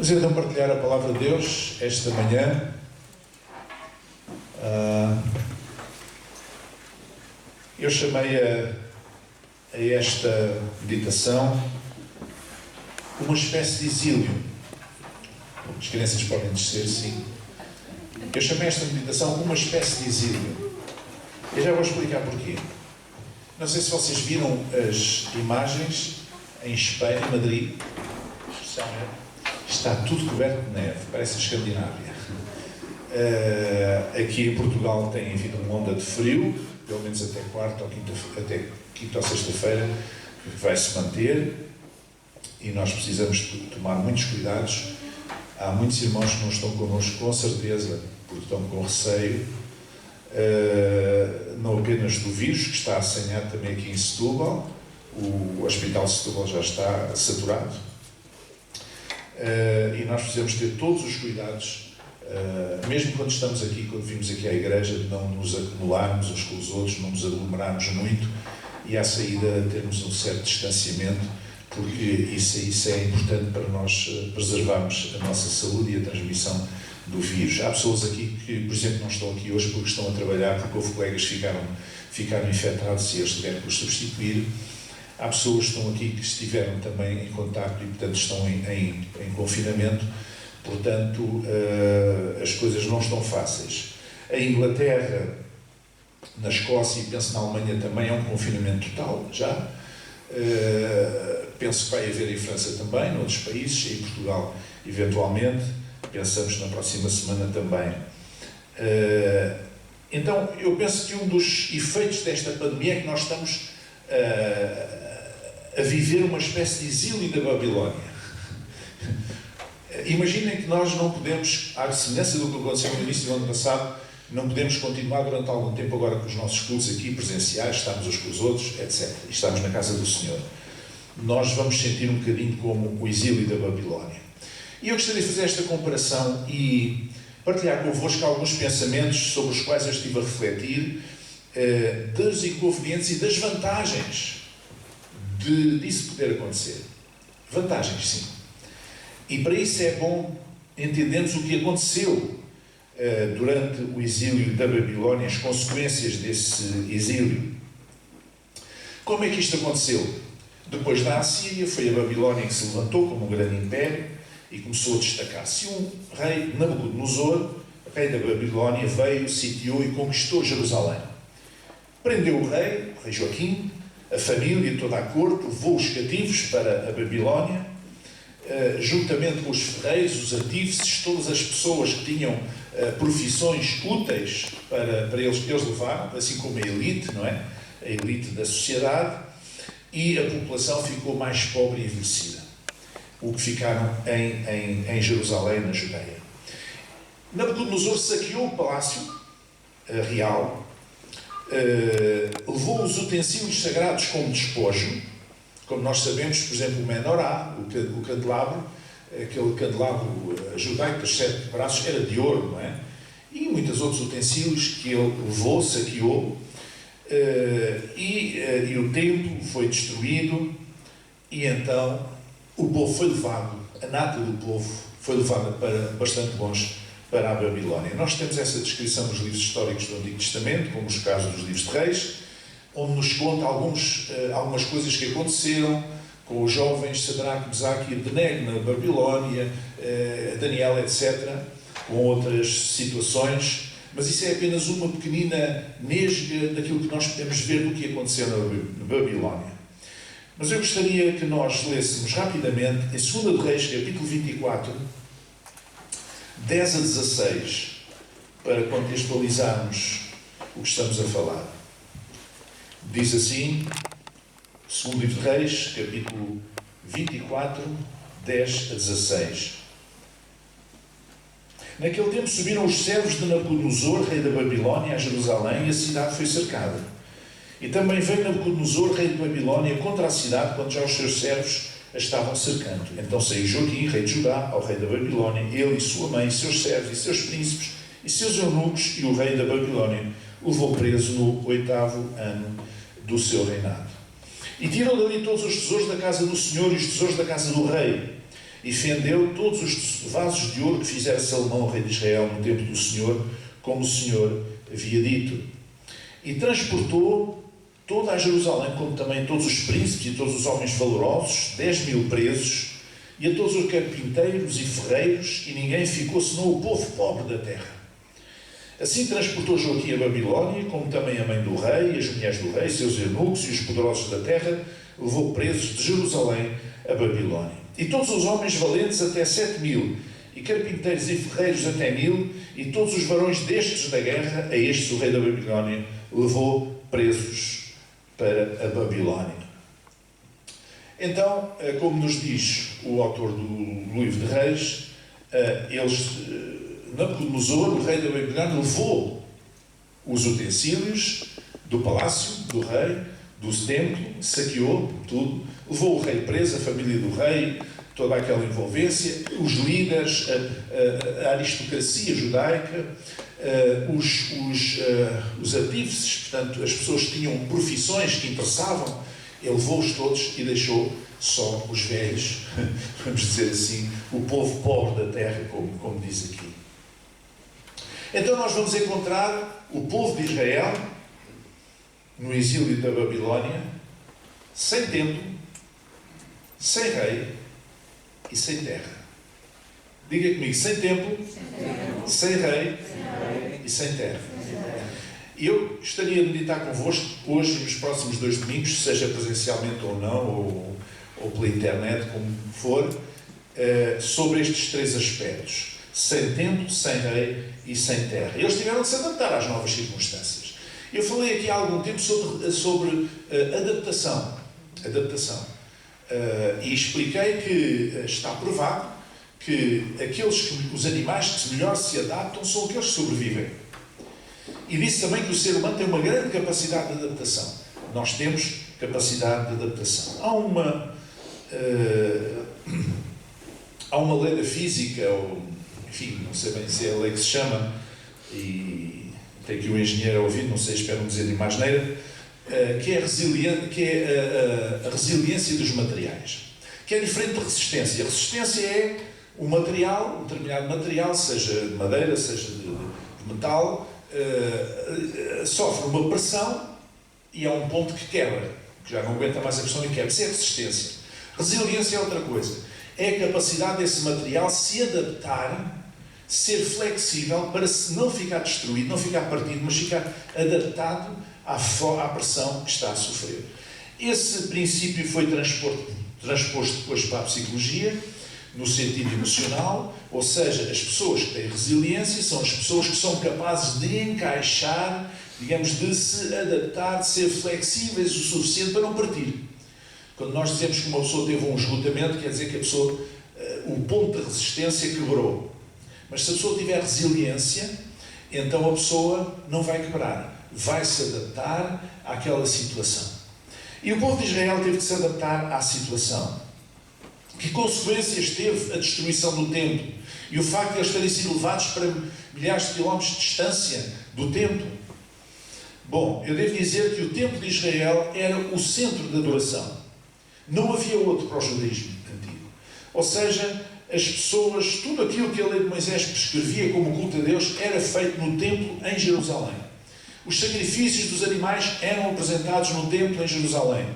Vamos então partilhar a palavra de Deus esta manhã. Eu chamei a esta meditação uma espécie de exílio. As crianças podem descer, sim. Eu chamei esta meditação uma espécie de exílio. Eu já vou explicar porquê. Não sei se vocês viram as imagens em Espanha, em Madrid. Está tudo coberto de neve, parece a Escandinávia. Aqui em Portugal tem havido uma onda de frio, pelo menos até quinta ou sexta-feira, que vai se manter, e nós precisamos tomar muitos cuidados. Há muitos irmãos que não estão connosco, com certeza, porque estão com receio, não apenas do vírus, que está assanhado também aqui em Setúbal. O Hospital de Setúbal já está saturado. E nós precisamos ter todos os cuidados, mesmo quando estamos aqui, quando vimos aqui à igreja, de não nos acumularmos uns com os outros, não nos aglomerarmos muito, e à saída termos um certo distanciamento, porque isso é importante para nós preservarmos a nossa saúde e a transmissão do vírus. Há pessoas aqui que, por exemplo, não estão aqui hoje porque estão a trabalhar, porque houve colegas que ficaram infectados e eles tiveram que os substituir. Há pessoas que estão aqui que estiveram também em contacto e, portanto, estão em confinamento. Portanto, as coisas não estão fáceis. A Inglaterra, na Escócia e penso na Alemanha também, é um confinamento total, já. Penso que vai haver em França também, noutros países, e em Portugal, eventualmente. Pensamos na próxima semana também. Então, eu penso que um dos efeitos desta pandemia é que nós estamos a viver uma espécie de exílio da Babilónia. Imaginem que nós não podemos, à semelhança do que aconteceu no início do ano passado, não podemos continuar durante algum tempo agora com os nossos cultos aqui presenciais, estamos uns com os outros, etc. E estamos na casa do Senhor. Nós vamos sentir um bocadinho como o exílio da Babilónia. E eu gostaria de fazer esta comparação e partilhar convosco alguns pensamentos sobre os quais eu estive a refletir, dos inconvenientes e das vantagens disso poder acontecer. Vantagens, sim. E para isso é bom entendermos o que aconteceu durante o exílio da Babilónia, as consequências desse exílio. Como é que isto aconteceu? Depois da Assíria, foi a Babilónia que se levantou como um grande império e começou a destacar-se. Um rei, Nabucodonosor, rei da Babilónia, veio, sitiou e conquistou Jerusalém. Prendeu o rei Joaquim, a família e toda a corte, levou os cativos para a Babilónia, juntamente com os ferreiros, os artífices, todas as pessoas que tinham profissões úteis para eles, que eles levaram, assim como a elite, não é? A elite da sociedade, e a população ficou mais pobre e envelhecida, o que ficaram em Jerusalém, na Judeia. Nabucodonosor saqueou o palácio real, levou os utensílios sagrados como despojo, como nós sabemos, por exemplo, o menorá, o candelabro, aquele candelabro judaico dos 7 braços, era de ouro, não é? E muitos outros utensílios que ele levou, saqueou, e o templo foi destruído, e então o povo foi levado, a nata do povo foi levada para bastante longe, para a Babilónia. Nós temos essa descrição nos livros históricos do Antigo Testamento, como os casos dos livros de Reis, onde nos conta algumas coisas que aconteceram com os jovens Sadraque, Mesaque e Abdenego na Babilónia, Daniel, etc., com outras situações, mas isso é apenas uma pequenina nesga daquilo que nós podemos ver do que aconteceu na Babilónia. Mas eu gostaria que nós lêssemos rapidamente, em 2 Reis, capítulo 24, 10 a 16, para contextualizarmos o que estamos a falar. Diz assim, 2 livro de Reis, capítulo 24, 10 a 16. Naquele tempo subiram os servos de Nabucodonosor, rei da Babilónia, a Jerusalém, e a cidade foi cercada. E também veio Nabucodonosor, rei de Babilónia, contra a cidade, quando já os seus servos a estavam cercando. Então saiu Joaquim, rei de Judá, ao rei da Babilónia, ele e sua mãe, seus servos e seus príncipes, e seus eunucos, e o rei da Babilónia o levou preso no 8º ano do seu reinado. E tirou dali todos os tesouros da casa do Senhor e os tesouros da casa do rei, e fendeu todos os vasos de ouro que fizera Salomão, rei de Israel, no templo do Senhor, como o Senhor havia dito. E transportou toda a Jerusalém, como também todos os príncipes e todos os homens valorosos, 10.000 presos, e a todos os carpinteiros e ferreiros, e ninguém ficou senão o povo pobre da terra. Assim transportou Joaquim a Babilónia, como também a mãe do rei, as mulheres do rei, seus eunucos e os poderosos da terra, levou presos de Jerusalém a Babilónia. E todos os homens valentes até 7.000, e carpinteiros e ferreiros até 1.000, e todos os varões destes da guerra, a estes o rei da Babilónia levou presos para a Babilónia. Então, como nos diz o autor do livro de Reis, Nabucodonosor, o rei da Babilónia, levou os utensílios do palácio do rei, do templo, saqueou tudo, levou o rei preso, a família do rei, toda aquela envolvência, os líderes, a aristocracia judaica, os artífices, portanto, as pessoas que tinham profissões que interessavam, ele levou-os todos e deixou só os velhos, vamos dizer assim, o povo pobre da terra, como diz aqui. Então nós vamos encontrar o povo de Israel no exílio da Babilónia, sem templo, sem rei e sem terra. Diga comigo, sem templo, sem rei e sem terra. E eu gostaria de meditar convosco hoje e nos próximos 2 domingos, seja presencialmente ou não, ou pela internet, como for, sobre estes 3 aspectos: sem templo, sem rei e sem terra. Eles tiveram de se adaptar às novas circunstâncias. Eu falei aqui há algum tempo sobre adaptação. E expliquei que está provado que os animais que melhor se adaptam são aqueles que sobrevivem. E disse também que o ser humano tem uma grande capacidade de adaptação. Nós temos capacidade de adaptação. Há uma lei da física, ou enfim, não sei bem se é a lei que se chama, e tem aqui um engenheiro a ouvir, não sei, espero não dizer de mais neira, que é a resiliência dos materiais, que é diferente de resistência. A resistência é um determinado material, seja de madeira, seja de metal, sofre uma pressão e há um ponto que quebra, que já não aguenta mais a pressão e quebra. Isso é resistência. Resiliência é outra coisa. É a capacidade desse material se adaptar, ser flexível para não ficar destruído, não ficar partido, mas ficar adaptado à pressão que está a sofrer. Esse princípio foi transposto depois para a psicologia, no sentido emocional, ou seja, as pessoas que têm resiliência são as pessoas que são capazes de encaixar, digamos, de se adaptar, de ser flexíveis o suficiente para não partir. Quando nós dizemos que uma pessoa teve um esgotamento, quer dizer que a pessoa, o ponto de resistência quebrou. Mas se a pessoa tiver resiliência, então a pessoa não vai quebrar, vai se adaptar àquela situação. E o povo de Israel teve que se adaptar à situação. Que consequências teve a destruição do templo e o facto de eles terem sido levados para milhares de quilómetros de distância do templo? Bom, eu devo dizer que o templo de Israel era o centro da adoração. Não havia outro para o judaísmo antigo. Ou seja, as pessoas, tudo aquilo que a lei de Moisés prescrevia como culto a Deus era feito no templo em Jerusalém. Os sacrifícios dos animais eram apresentados no templo em Jerusalém.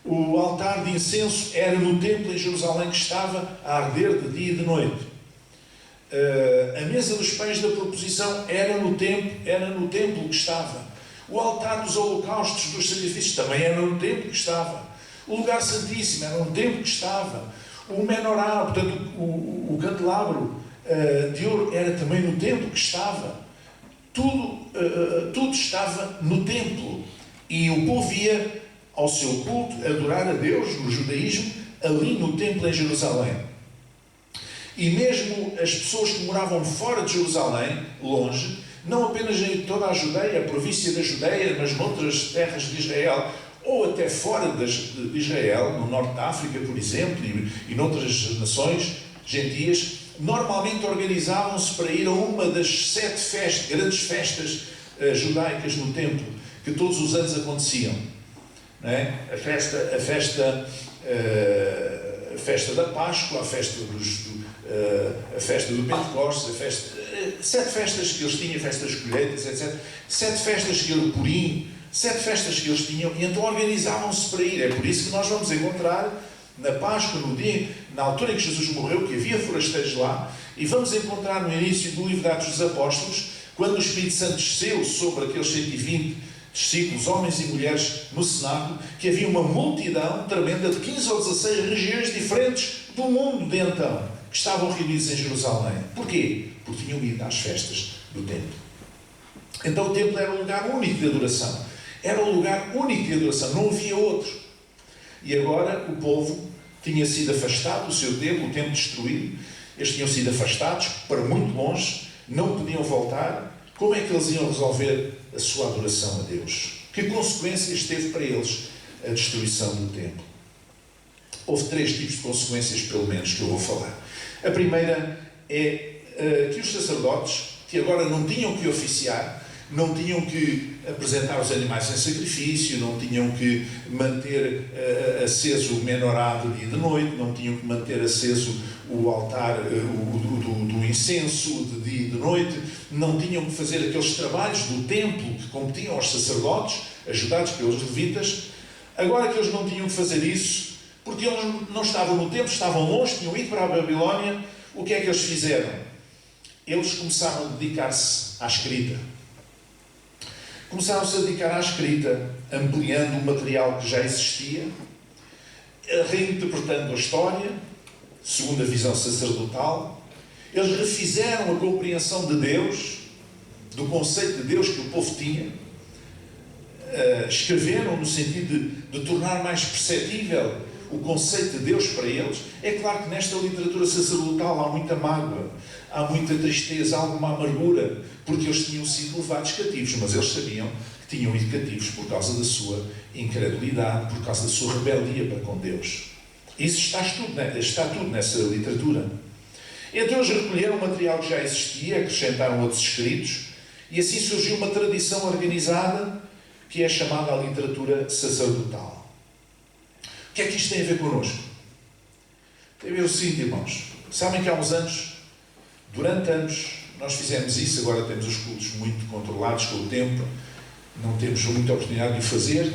O altar de incenso era no templo em Jerusalém, que estava a arder de dia e de noite. A mesa dos pães da proposição era no templo que estava. O altar dos holocaustos, dos sacrifícios, também era no templo que estava. O lugar santíssimo era no templo que estava. O menorá, portanto, o candelabro de ouro, era também no templo que estava. Tudo estava no templo. E o povo ia ao seu culto, adorar a Deus, no judaísmo, ali no templo em Jerusalém. E mesmo as pessoas que moravam fora de Jerusalém, longe, não apenas em toda a Judeia, a província da Judeia, mas noutras terras de Israel, ou até fora de Israel, no norte da África, por exemplo, e noutras nações gentias, normalmente organizavam-se para ir a uma das 7 grandes festas judaicas no templo, que todos os anos aconteciam. Não é? A festa festa da Páscoa, a festa do Pentecostes, 7 festas que eles tinham, festas das colheitas, etc. 7 festas que eles, Purim, 7 festas que eles tinham, e então organizavam-se para ir. É por isso que nós vamos encontrar na Páscoa, no dia, na altura em que Jesus morreu, que havia forasteiros lá, e vamos encontrar no início do livro de Atos dos Apóstolos, quando o Espírito Santo desceu sobre aqueles 120 discípulos, homens e mulheres, no cenáculo, que havia uma multidão tremenda de 15 ou 16 regiões diferentes do mundo de então, que estavam reunidos em Jerusalém. Porquê? Porque tinham ido às festas do templo. Então o templo era um lugar único de adoração. Era um lugar único de adoração, não havia outro. E agora o povo tinha sido afastado do seu templo, o templo destruído. Eles tinham sido afastados para muito longe, não podiam voltar. Como é que eles iam resolver a sua adoração a Deus? Que consequências teve para eles a destruição do templo? Houve 3 tipos de consequências, pelo menos, que eu vou falar. A primeira é que os sacerdotes, que agora não tinham que oficiar, não tinham que apresentar os animais em sacrifício, não tinham que manter aceso o menorá de dia e de noite, não tinham que manter aceso o altar do incenso de dia e de noite, não tinham que fazer aqueles trabalhos do templo que competiam aos sacerdotes, ajudados pelos levitas. Agora que eles não tinham que fazer isso, porque eles não estavam no templo, estavam longe, tinham ido para a Babilónia, o que é que eles fizeram? Eles começaram a dedicar-se à escrita. Começaram-se a dedicar à escrita, ampliando o material que já existia, reinterpretando a história, segundo a visão sacerdotal. Eles refizeram a compreensão de Deus, do conceito de Deus que o povo tinha. Escreveram no sentido de tornar mais perceptível o conceito de Deus para eles. É claro que nesta literatura sacerdotal há muita mágoa, há muita tristeza, há alguma amargura, porque eles tinham sido levados cativos, mas eles sabiam que tinham ido cativos por causa da sua incredulidade, por causa da sua rebeldia para com Deus. Isso está tudo nessa literatura. Então eles recolheram o material que já existia, acrescentaram outros escritos, e assim surgiu uma tradição organizada que é chamada a literatura sacerdotal. O que é que isto tem a ver connosco? Tem a ver o seguinte, irmãos. Sabem que há uns anos, durante anos, nós fizemos isso, agora temos os cultos muito controlados com o tempo, não temos muita oportunidade de o fazer.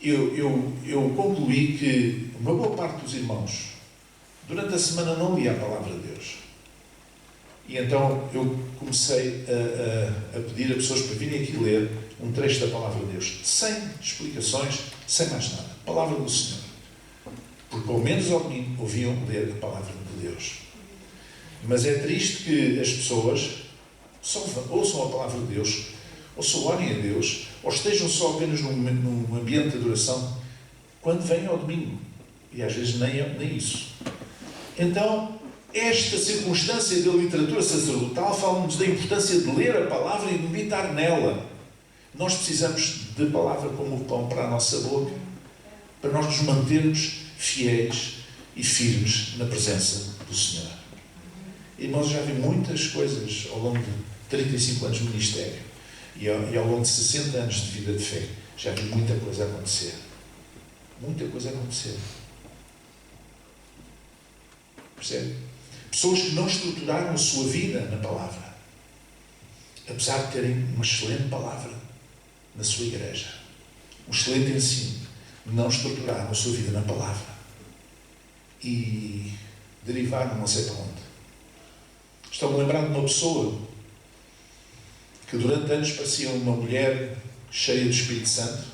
Eu concluí que uma boa parte dos irmãos, durante a semana, não lia a Palavra de Deus. E então eu comecei a pedir a pessoas para virem aqui ler um trecho da Palavra de Deus, sem explicações, sem mais nada. Palavra do Senhor. Porque pelo menos ao domingo ouviam ler a Palavra de Deus. Mas é triste que as pessoas ouçam a Palavra de Deus, ou só orem a Deus, ou estejam só apenas num ambiente de adoração, quando vêm ao domingo. E às vezes nem isso. Então, esta circunstância da literatura sacerdotal fala-nos da importância de ler a Palavra e de meditar nela. Nós precisamos de Palavra como pão para a nossa boca, para nós nos mantermos fiéis e firmes na presença do Senhor. Irmãos, já vi muitas coisas ao longo de 35 anos de ministério e ao longo de 60 anos de vida de fé. Já vi muita coisa acontecer. Muita coisa acontecer. Percebe? Pessoas que não estruturaram a sua vida na palavra, apesar de terem uma excelente palavra na sua igreja, um excelente ensino, não estruturaram a sua vida na palavra e derivaram não sei para onde. Estou-me lembrando de uma pessoa que durante anos parecia uma mulher cheia do Espírito Santo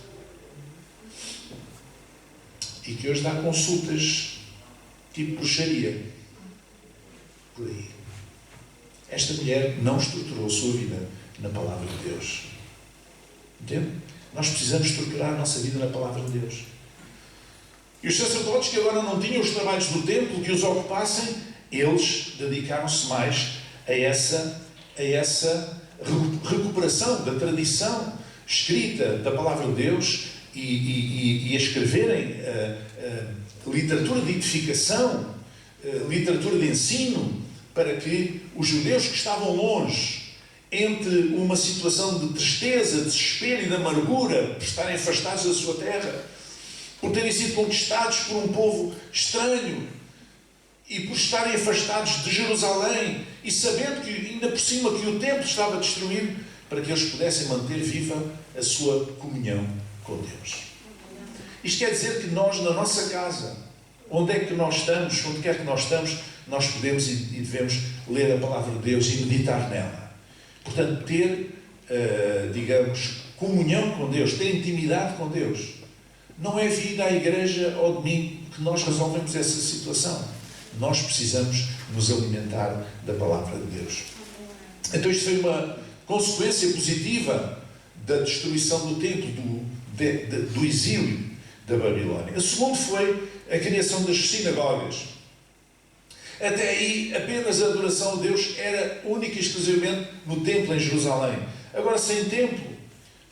e que hoje dá consultas tipo bruxaria por aí. Esta mulher não estruturou a sua vida na Palavra de Deus. Entende? Nós precisamos estruturar a nossa vida na Palavra de Deus. E os sacerdotes que agora não tinham os trabalhos do templo que os ocupassem, eles dedicaram-se mais a essa recuperação da tradição escrita da Palavra de Deus e a escreverem literatura de edificação, literatura de ensino, para que os judeus que estavam longe, entre uma situação de tristeza, desespero e de amargura, por estarem afastados da sua terra, por terem sido conquistados por um povo estranho, e por estarem afastados de Jerusalém e sabendo que, ainda por cima, que o templo estava destruído, para que eles pudessem manter viva a sua comunhão com Deus. Isto quer dizer que nós, na nossa casa, onde é que nós estamos, onde quer que nós estamos, nós podemos e devemos ler a palavra de Deus e meditar nela. Portanto, ter, digamos, comunhão com Deus, ter intimidade com Deus. Não é vir à igreja ao domingo que nós resolvemos essa situação. Nós precisamos nos alimentar da palavra de Deus. Então isto foi uma consequência positiva da destruição do templo, do exílio da Babilónia. A segunda foi a criação das sinagogas. Até aí, apenas a adoração a Deus era única e exclusivamente no templo em Jerusalém. Agora, sem templo,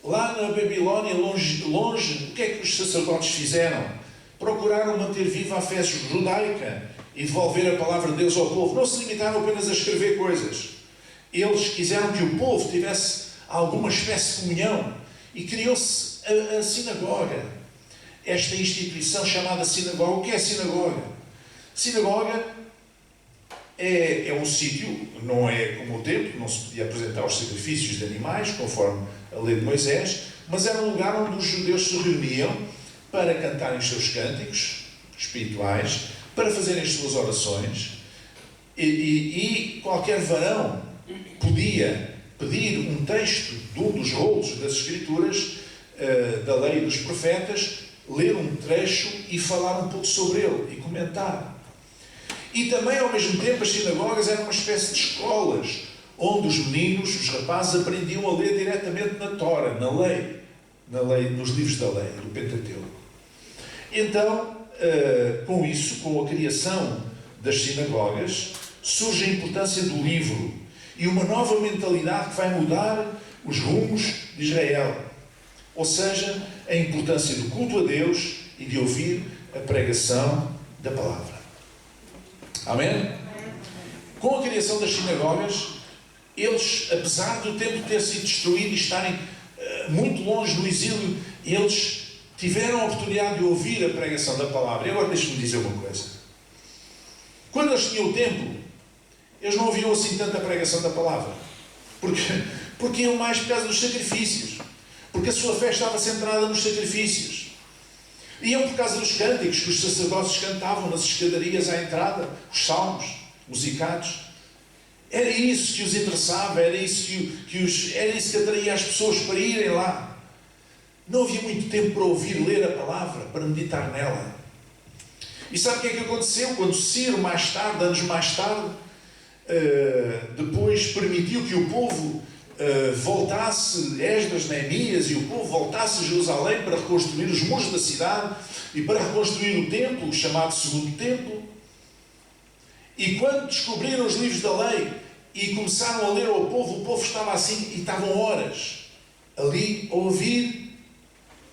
lá na Babilónia, longe, o que é que os sacerdotes fizeram? Procuraram manter viva a fé judaica e devolver a palavra de Deus ao povo. Não se limitaram apenas a escrever coisas. Eles quiseram que o povo tivesse alguma espécie de comunhão e criou-se a sinagoga. Esta instituição chamada sinagoga. O que é sinagoga? Sinagoga é um sítio, não é como o templo, não se podia apresentar os sacrifícios de animais, conforme a lei de Moisés, mas era um lugar onde os judeus se reuniam para cantarem os seus cânticos espirituais, para fazerem as suas orações, e qualquer varão podia pedir um texto de um dos rolos das Escrituras, da lei e dos profetas, ler um trecho e falar um pouco sobre ele, e comentar. E também, ao mesmo tempo, as sinagogas eram uma espécie de escolas, onde os meninos, os rapazes, aprendiam a ler diretamente na Tora, na lei, nos livros da lei, do Pentateuco. Então, com isso, com a criação das sinagogas, surge a importância do livro e uma nova mentalidade que vai mudar os rumos de Israel. Ou seja, a importância do culto a Deus e de ouvir a pregação da palavra. Amém? Com a criação das sinagogas, eles, apesar do templo ter sido destruído e estarem muito longe no exílio, eles tiveram a oportunidade de ouvir a pregação da palavra. E agora deixe-me dizer uma coisa. Quando eles tinham o templo, eles não ouviam assim tanta pregação da palavra. Porque iam mais por causa dos sacrifícios. Porque a sua fé estava centrada nos sacrifícios. Iam por causa dos cânticos que os sacerdotes cantavam nas escadarias à entrada, os salmos musicados. Era isso que os interessava, era isso que atraía as pessoas para irem lá. Não havia muito tempo para ouvir, ler a palavra, para meditar nela. E sabe o que é que aconteceu? Quando Ciro, mais tarde, anos mais tarde, depois permitiu que o povo voltasse, Esdras, Neemias, e o povo voltasse a Jerusalém para reconstruir os muros da cidade e para reconstruir o templo, o chamado segundo templo. E quando descobriram os livros da lei e começaram a ler ao povo, o povo estava assim, e estavam horas ali a ouvir,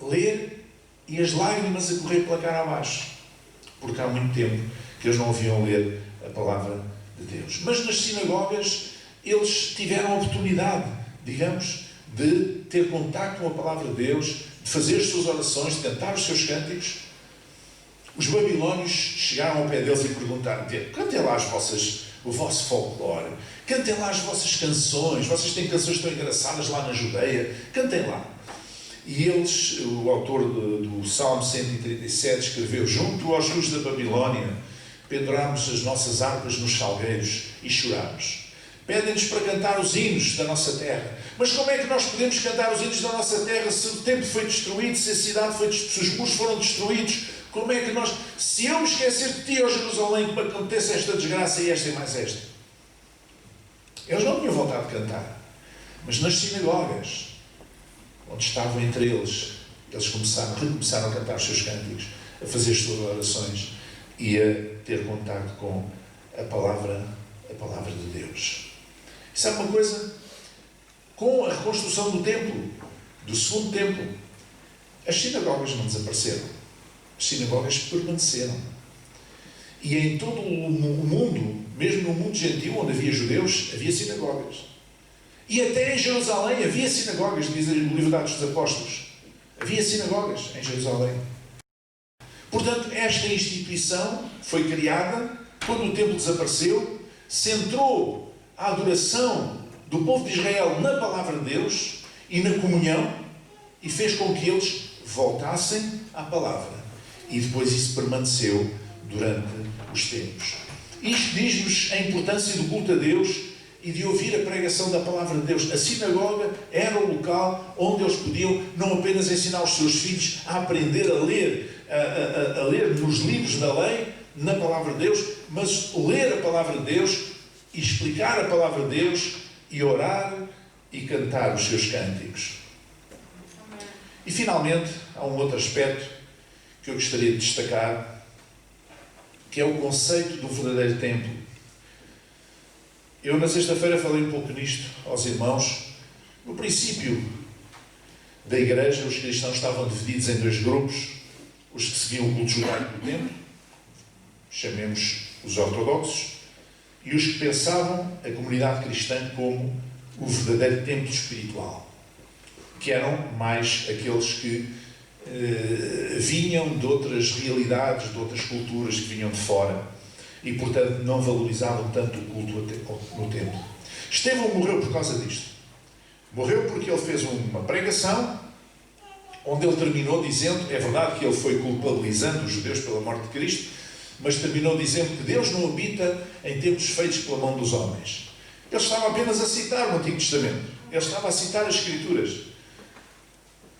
ler, e as lágrimas a correr pela cara abaixo, porque há muito tempo que eles não ouviam ler a palavra de Deus. Mas nas sinagogas eles tiveram a oportunidade, digamos, de ter contacto com a palavra de Deus, de fazer as suas orações, de cantar os seus cânticos. Os babilónios chegaram ao pé deles e perguntaram: cantem lá o vosso folclore, cantem lá as vossas canções, vocês têm canções tão engraçadas lá na Judeia, cantem lá. E eles, o autor do Salmo 137 escreveu: junto aos rios da Babilónia, pendurámos as nossas harpas nos salgueiros e chorámos. Pedem-nos para cantar os hinos da nossa terra. Mas como é que nós podemos cantar os hinos da nossa terra se o templo foi destruído, se a cidade foi destruída, se os muros foram destruídos? Como é que nós... Se eu me esquecer de ti, ó Jerusalém, que aconteça esta desgraça e esta e mais esta. Eles não tinham vontade de cantar. Mas nas sinagogas, onde estavam entre eles recomeçaram a cantar os seus cânticos, a fazer as suas orações e a ter contato com a palavra de Deus. E sabe uma coisa? Com a reconstrução do templo, do segundo templo, as sinagogas não desapareceram. As sinagogas permaneceram. E em todo o mundo, mesmo no mundo gentil, onde havia judeus, havia sinagogas. E até em Jerusalém havia sinagogas, diz o livro de Atos dos Apóstolos. Havia sinagogas em Jerusalém. Portanto, esta instituição foi criada quando o templo desapareceu, centrou a adoração do povo de Israel na palavra de Deus e na comunhão e fez com que eles voltassem à palavra. E depois isso permaneceu durante os tempos. Isto diz-nos a importância do culto a Deus e de ouvir a pregação da palavra de Deus. A sinagoga era o local onde eles podiam não apenas ensinar os seus filhos a aprender a ler, a ler nos livros da lei, na palavra de Deus, mas ler a palavra de Deus e explicar a palavra de Deus e orar e cantar os seus cânticos. E finalmente, há um outro aspecto que eu gostaria de destacar, que é o conceito do verdadeiro templo. Eu na sexta-feira falei um pouco nisto aos irmãos. No princípio da igreja, os cristãos estavam divididos em dois grupos: os que seguiam o culto judaico do templo, chamemos os ortodoxos, e os que pensavam a comunidade cristã como o verdadeiro templo espiritual, que eram mais aqueles que vinham de outras realidades, de outras culturas, que vinham de fora e, portanto, não valorizavam tanto o culto no templo. Estevão morreu por causa disto. Morreu porque ele fez uma pregação onde ele terminou dizendo, é verdade que ele foi culpabilizando os judeus pela morte de Cristo, mas terminou dizendo que Deus não habita em templos feitos pela mão dos homens. Ele estava apenas a citar o Antigo Testamento. Ele estava a citar as Escrituras.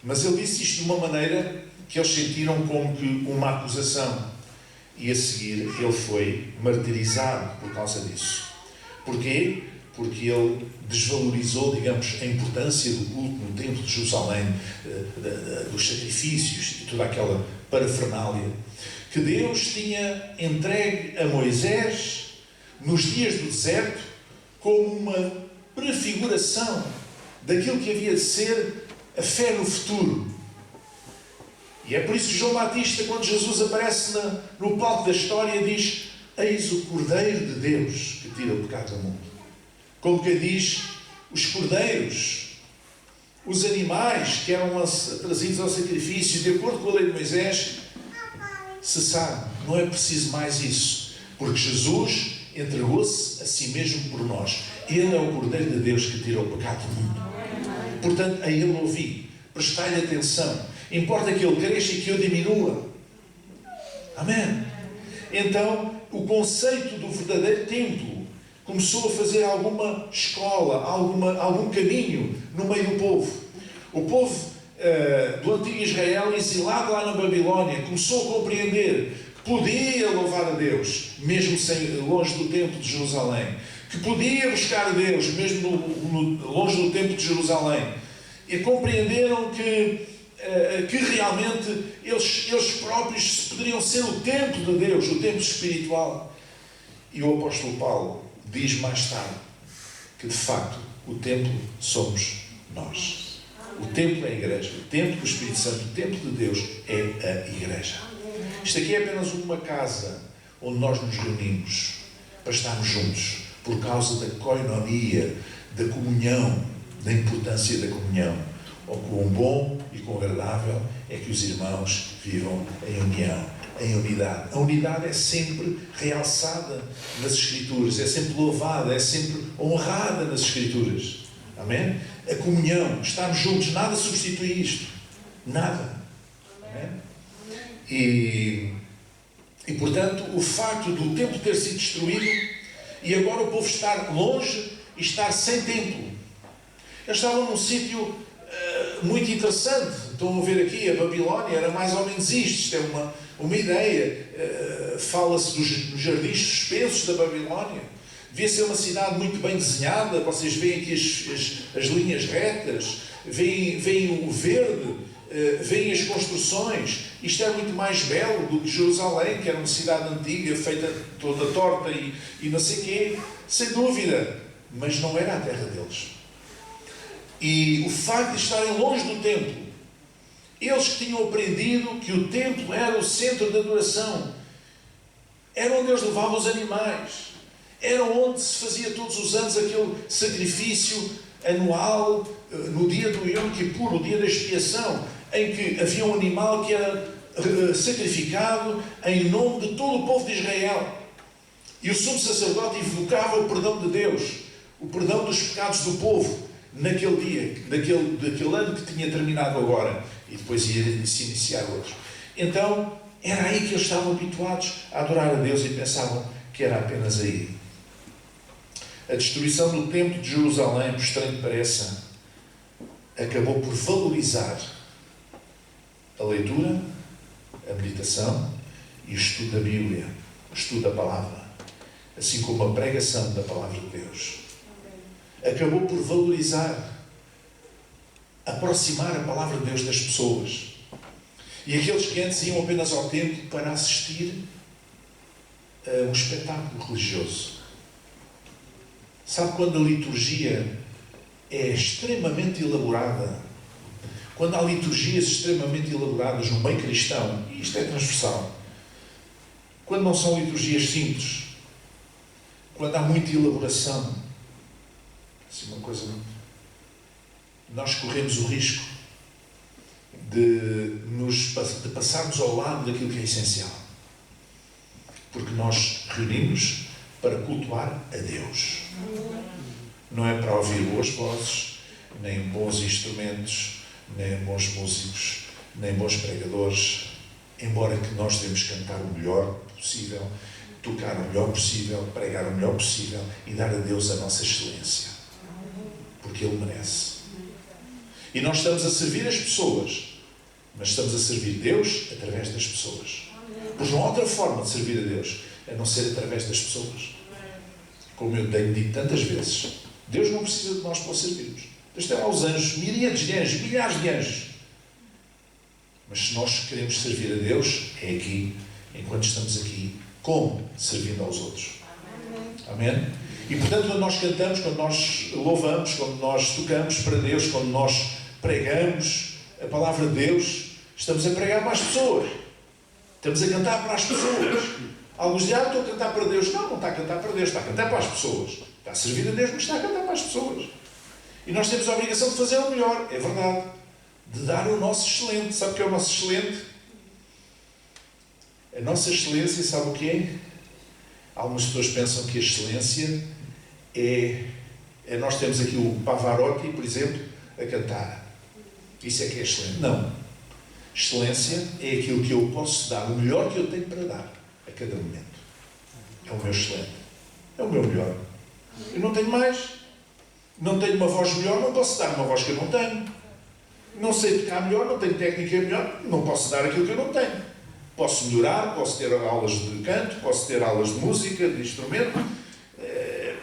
Mas ele disse isto de uma maneira que eles sentiram como que uma acusação. E a seguir ele foi martirizado por causa disso. Porquê? Porque ele desvalorizou, digamos, a importância do culto no templo de Jerusalém, dos sacrifícios e toda aquela parafernália que Deus tinha entregue a Moisés nos dias do deserto como uma prefiguração daquilo que havia de ser a fé no futuro. E é por isso que João Batista, quando Jesus aparece no palco da história, diz: eis o Cordeiro de Deus que tira o pecado do mundo. Como que diz, os cordeiros, os animais que eram trazidos ao sacrifício, de acordo com a lei de Moisés, cessaram. Não é preciso mais isso, porque Jesus entregou-se a si mesmo por nós. Ele é o Cordeiro de Deus que tira o pecado do mundo. Portanto, a Ele ouvi, prestai-lhe atenção. Importa que Ele cresça e que eu diminua. Amém? Então, o conceito do verdadeiro templo começou a fazer alguma escola, algum caminho no meio do povo. O povo do antigo Israel, exilado lá na Babilónia, começou a compreender que podia louvar a Deus, mesmo longe do templo de Jerusalém. Que podia buscar a Deus, mesmo longe do templo de Jerusalém. E compreenderam que realmente eles próprios poderiam ser o templo de Deus, o templo espiritual. E o apóstolo Paulo diz mais tarde que, de facto, o templo somos nós. O templo é a igreja. O templo do Espírito Santo, o templo de Deus, é a igreja. Isto aqui é apenas uma casa onde nós nos reunimos para estarmos juntos, por causa da coinonia, da comunhão, da importância da comunhão. Ou quão bom e quão agradável é que os irmãos vivam em união, em unidade. A unidade é sempre realçada nas Escrituras, é sempre louvada, é sempre honrada nas Escrituras. Amém? A comunhão, estarmos juntos, nada substitui isto. Nada. Amém? E portanto, o facto do templo ter sido destruído e agora o povo estar longe e estar sem templo. Eles estavam num sítio muito interessante. Estão a ver aqui, a Babilónia era mais ou menos isto. Isto é uma ideia. Fala-se dos jardins suspensos da Babilónia. Devia ser uma cidade muito bem desenhada. Vocês veem aqui as linhas retas, veem o verde, veem as construções. Isto é muito mais belo do que Jerusalém, que era uma cidade antiga, feita toda torta e não sei o quê. Sem dúvida. Mas não era a terra deles. E o facto de estarem longe do templo, eles que tinham aprendido que o templo era o centro da adoração, era onde eles levavam os animais, era onde se fazia todos os anos aquele sacrifício anual, no dia do Yom Kippur, o dia da expiação, em que havia um animal que era sacrificado em nome de todo o povo de Israel. E o sumo sacerdote invocava o perdão de Deus, o perdão dos pecados do povo, naquele dia, daquele ano que tinha terminado agora, e depois ia se iniciar outro. Então, era aí que eles estavam habituados a adorar a Deus e pensavam que era apenas aí. A destruição do templo de Jerusalém, por estranho que pareça, acabou por valorizar a leitura, a meditação e o estudo da Bíblia, o estudo da palavra, assim como a pregação da palavra de Deus. Acabou por valorizar, aproximar a palavra de Deus das pessoas. E aqueles que antes iam apenas ao templo para assistir a um espetáculo religioso. Sabe quando a liturgia é extremamente elaborada? Quando há liturgias extremamente elaboradas no meio cristão, e isto é transversal, quando não são liturgias simples, quando há muita elaboração, assim uma coisa, nós corremos o risco de passarmos ao lado daquilo que é essencial. Porque nós reunimos para cultuar a Deus. Não é para ouvir boas vozes, nem bons instrumentos, nem bons músicos, nem bons pregadores, embora que nós devemos cantar o melhor possível, tocar o melhor possível, pregar o melhor possível e dar a Deus a nossa excelência. Porque Ele merece. E nós estamos a servir as pessoas, mas estamos a servir Deus através das pessoas. Pois não há outra forma de servir a Deus a não ser através das pessoas. Como eu tenho dito tantas vezes, Deus não precisa de nós para o servirmos. Deus tem lá os anjos, miríades de anjos, milhares de anjos. Mas se nós queremos servir a Deus, é aqui, enquanto estamos aqui, como? Servindo aos outros. Amém? E portanto, quando nós cantamos, quando nós louvamos, quando nós tocamos para Deus, quando nós pregamos a palavra de Deus, estamos a pregar para as pessoas. Estamos a cantar para as pessoas. Alguns dizem, estou a cantar para Deus. Não, não está a cantar para Deus, está a cantar para as pessoas. Está a servir a Deus, mas está a cantar para as pessoas. E nós temos a obrigação de fazer o melhor, é verdade. De dar o nosso excelente. Sabe o que é o nosso excelente? A nossa excelência, sabe o que é? Algumas pessoas pensam que a excelência é nós temos aqui o Pavarotti, por exemplo, a cantar. Isso é que é excelente. Não. Excelência é aquilo que eu posso dar, o melhor que eu tenho para dar a cada momento. É o meu excelente. É o meu melhor. Eu não tenho mais. Não tenho uma voz melhor, não posso dar uma voz que eu não tenho. Não sei tocar melhor, não tenho técnica melhor, não posso dar aquilo que eu não tenho. Posso melhorar, posso ter aulas de canto, posso ter aulas de música, de instrumento,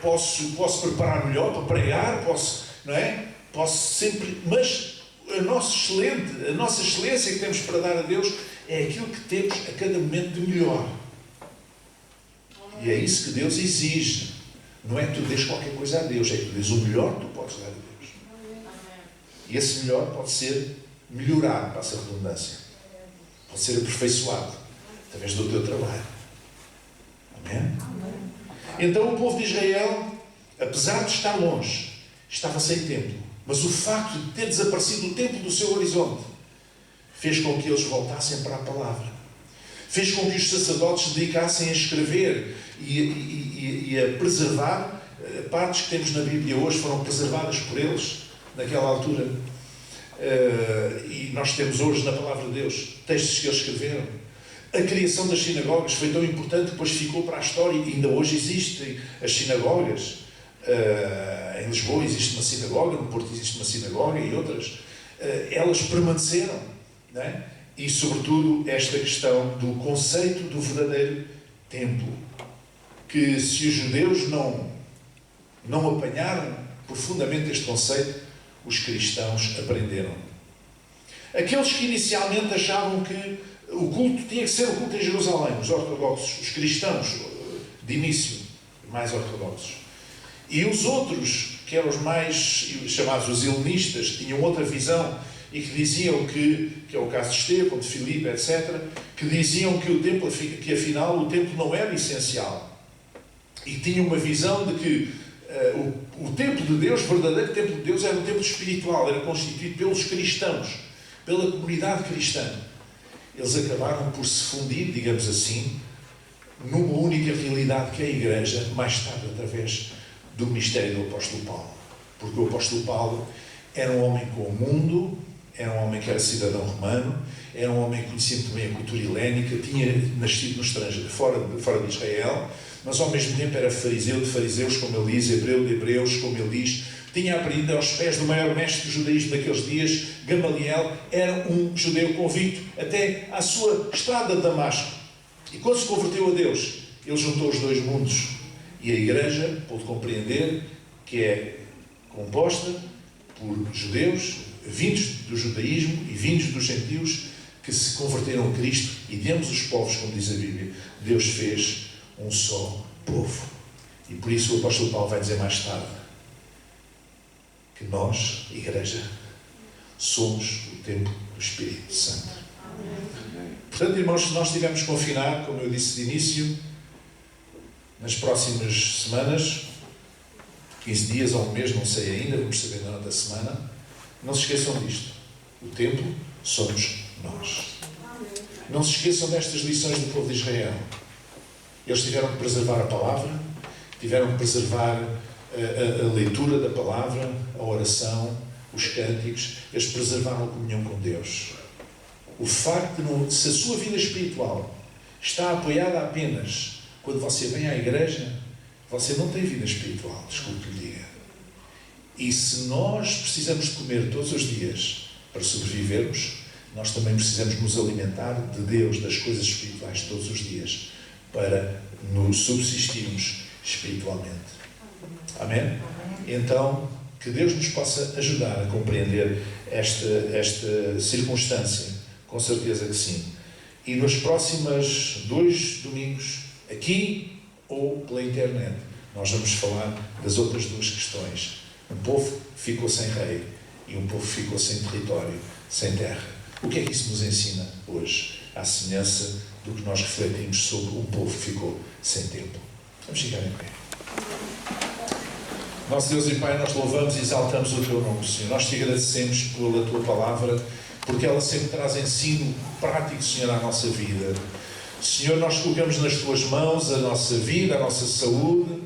posso preparar melhor para pregar, não é? Posso sempre, mas a nossa excelência que temos para dar a Deus é aquilo que temos a cada momento de melhor. E é isso que Deus exige. Não é que tu dês qualquer coisa a Deus, é que tu dês o melhor que tu podes dar a Deus. E esse melhor pode ser melhorado, passa a redundância. Pode ser aperfeiçoado através do teu trabalho. Amém? Então o povo de Israel, apesar de estar longe, estava sem templo. Mas o facto de ter desaparecido o templo do seu horizonte fez com que eles voltassem para a palavra. Fez com que os sacerdotes se dedicassem a escrever e a preservar. Partes que temos na Bíblia hoje foram preservadas por eles naquela altura. E nós temos hoje na Palavra de Deus textos que eles escreveram. A criação das sinagogas foi tão importante que depois ficou para a história e ainda hoje existem as sinagogas. Em Lisboa existe uma sinagoga, no Porto existe uma sinagoga e outras. Elas permaneceram, não é? E sobretudo esta questão do conceito do verdadeiro templo, que se os judeus não apanharam profundamente este conceito, os cristãos aprenderam. Aqueles que inicialmente achavam que o culto tinha que ser o culto em Jerusalém, os ortodoxos, os cristãos de início, mais ortodoxos. E os outros, que eram os mais chamados os helenistas, tinham outra visão e que diziam que é o caso de Estevão, de Filipe, etc., que diziam que o templo, que afinal o templo não era essencial. E tinham uma visão de que o templo de Deus, o verdadeiro templo de Deus, era um templo espiritual, era constituído pelos cristãos, pela comunidade cristã. Eles acabaram por se fundir, digamos assim, numa única realidade que é a Igreja, mais tarde através do ministério do apóstolo Paulo. Porque o apóstolo Paulo era um homem com o mundo, era um homem que era cidadão romano, era um homem que conhecia muito bem a cultura helénica, tinha nascido no estrangeiro, fora de Israel, mas ao mesmo tempo era fariseu de fariseus, como ele diz, hebreu de hebreus, como ele diz, tinha aprendido aos pés do maior mestre do judaísmo daqueles dias, Gamaliel, era um judeu convicto, até à sua estrada de Damasco. E quando se converteu a Deus, ele juntou os dois mundos. E a Igreja pôde compreender que é composta por judeus, vindos do judaísmo e vindos dos gentios, que se converteram a Cristo, e de ambos os povos, como diz a Bíblia, Deus fez um só povo. E por isso o apóstolo Paulo vai dizer mais tarde que nós, Igreja, somos o templo do Espírito Santo. Portanto, irmãos, se nós estivermos confinar, como eu disse de início, nas próximas semanas, 15 dias ou um mês, não sei ainda, vamos saber na outra semana, não se esqueçam disto. O templo somos nós. Não se esqueçam destas lições do povo de Israel. Eles tiveram que preservar a palavra, tiveram que preservar a leitura da palavra, a oração, os cânticos. Eles preservaram a comunhão com Deus. O facto de, se a sua vida espiritual está apoiada apenas quando você vem à igreja, você não tem vida espiritual, desculpe que lhe diga. E se nós precisamos de comer todos os dias para sobrevivermos, nós também precisamos nos alimentar de Deus, das coisas espirituais todos os dias, para nos subsistirmos espiritualmente. Amém? Então, que Deus nos possa ajudar a compreender esta circunstância, com certeza que sim. E nos próximos 2 domingos, aqui ou pela internet, nós vamos falar das outras 2 questões. Um povo ficou sem rei e um povo ficou sem território, sem terra. O que é que isso nos ensina hoje? À semelhança do que nós refletimos sobre um povo que ficou sem templo. Vamos ficar em pé. Nosso Deus e Pai, nós louvamos e exaltamos o Teu nome, Senhor. Nós Te agradecemos pela Tua palavra, porque ela sempre traz ensino prático, Senhor, à nossa vida. Senhor, nós colocamos nas Tuas mãos a nossa vida, a nossa saúde.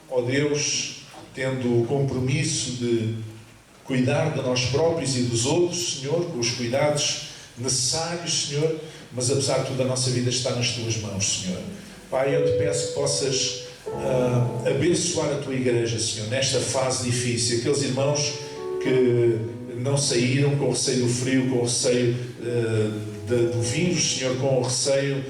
Ó Deus, tendo o compromisso de cuidar de nós próprios e dos outros, Senhor, com os cuidados necessários, Senhor, mas apesar de tudo a nossa vida está nas Tuas mãos, Senhor. Pai, eu Te peço que possas abençoar a Tua Igreja, Senhor, nesta fase difícil. Aqueles irmãos que não saíram com receio do frio, com receio do vírus, Senhor, com receio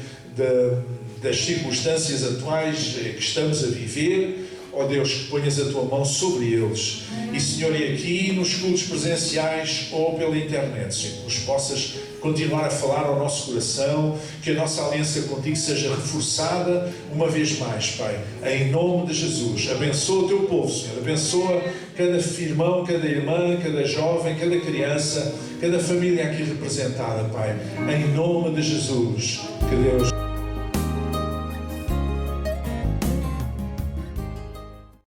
das circunstâncias atuais que estamos a viver. Ó Deus, que ponhas a Tua mão sobre eles. E, Senhor, e aqui nos cultos presenciais ou pela internet, Senhor, que nos possas continuar a falar ao nosso coração, que a nossa aliança contigo seja reforçada uma vez mais, Pai. Em nome de Jesus. Abençoa o Teu povo, Senhor. Abençoa cada irmão, cada irmã, cada jovem, cada criança, cada família aqui representada, Pai. Em nome de Jesus. Que Deus